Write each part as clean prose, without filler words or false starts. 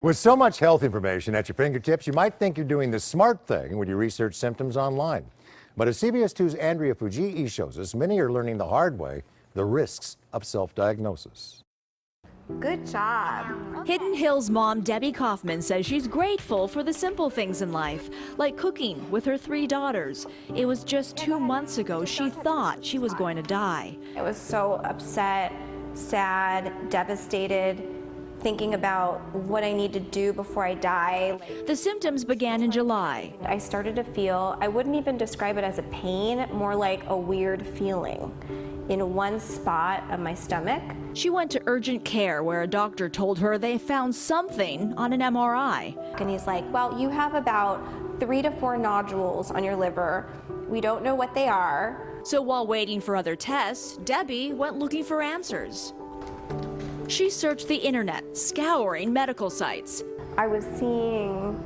With so much health information at your fingertips, you might think you're doing the smart thing when you research symptoms online. But as CBS 2's Andrea Fujii shows us, many are learning the hard way the risks of self-diagnosis. Good job. Hidden Hills mom Debbie Kaufman says she's grateful for the simple things in life, like cooking with her 3 daughters. It was just 2 months ago she thought she was going to die. I was so upset, sad, devastated, thinking about what I need to do before I die. The symptoms began in July. I started to feel, I wouldn't even describe it as a pain, more like a weird feeling in one spot of my stomach. She went to urgent care where a doctor told her they found something on an MRI. And he's like, well, you have about 3 to 4 nodules on your liver. We don't know what they are. So while waiting for other tests, Debbie went looking for answers. She searched the internet, scouring medical sites. I was seeing,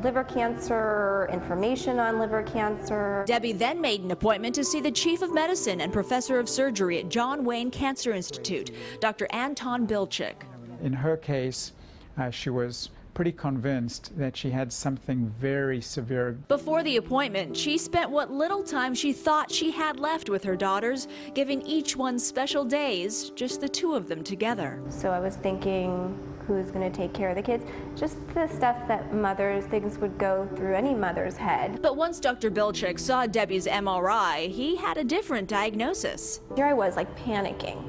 liver cancer, information on liver cancer. Debbie then made an appointment to see the chief of medicine and professor of surgery at John Wayne Cancer Institute, Dr. Anton Bilchik. In her case, she was pretty convinced that she had something very severe. Before the appointment, she spent what little time she thought she had left with her daughters, giving each one special days, just the 2 of them together. So I was thinking, who's going to take care of the kids? Just the stuff that things would go through any mother's head. But once Dr. Bilchik saw Debbie's MRI, he had a different diagnosis. Here I was, like, panicking.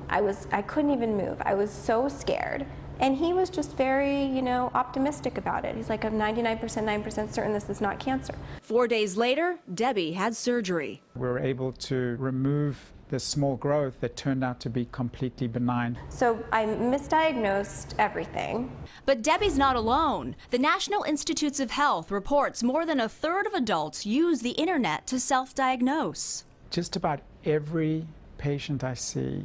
I couldn't even move. I was so scared. And he was just very, optimistic about it. He's like, I'm 99% certain this is not cancer. 4 days later, Debbie had surgery. We were able to remove the small growth that turned out to be completely benign. So I misdiagnosed everything. But Debbie's not alone. The National Institutes of Health reports more than 1/3 of adults use the internet to self-diagnose. Just about every patient I see,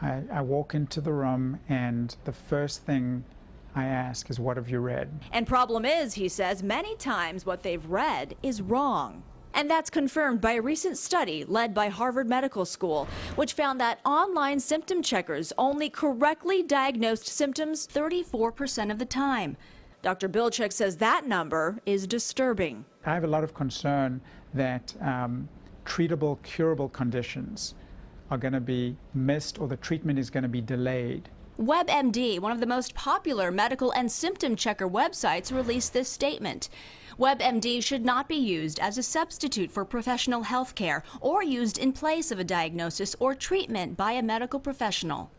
I walk into the room and the first thing I ask is, what have you read? And problem is, he says, many times what they've read is wrong. And that's confirmed by a recent study led by Harvard Medical School, which found that online symptom checkers only correctly diagnosed symptoms 34% of the time. Dr. Bilchik says that number is disturbing. I have a lot of concern that treatable, curable conditions are going to be missed, or the treatment is going to be delayed. WebMD, one of the most popular medical and symptom checker websites, released this statement. WebMD should not be used as a substitute for professional health care or used in place of a diagnosis or treatment by a medical professional.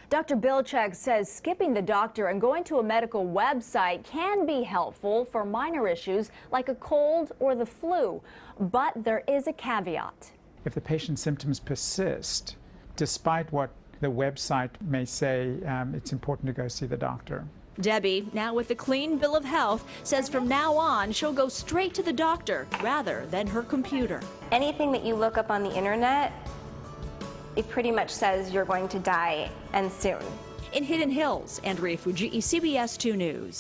Dr. Bilchik says skipping the doctor and going to a medical website can be helpful for minor issues like a cold or the flu, but there is a caveat. If the patient's symptoms persist, despite what the website may say, it's important to go see the doctor. Debbie, now with a clean bill of health, says from now on she'll go straight to the doctor rather than her computer. Anything that you look up on the internet, it pretty much says you're going to die, and soon. In Hidden Hills, Andrea Fujii, CBS 2 News.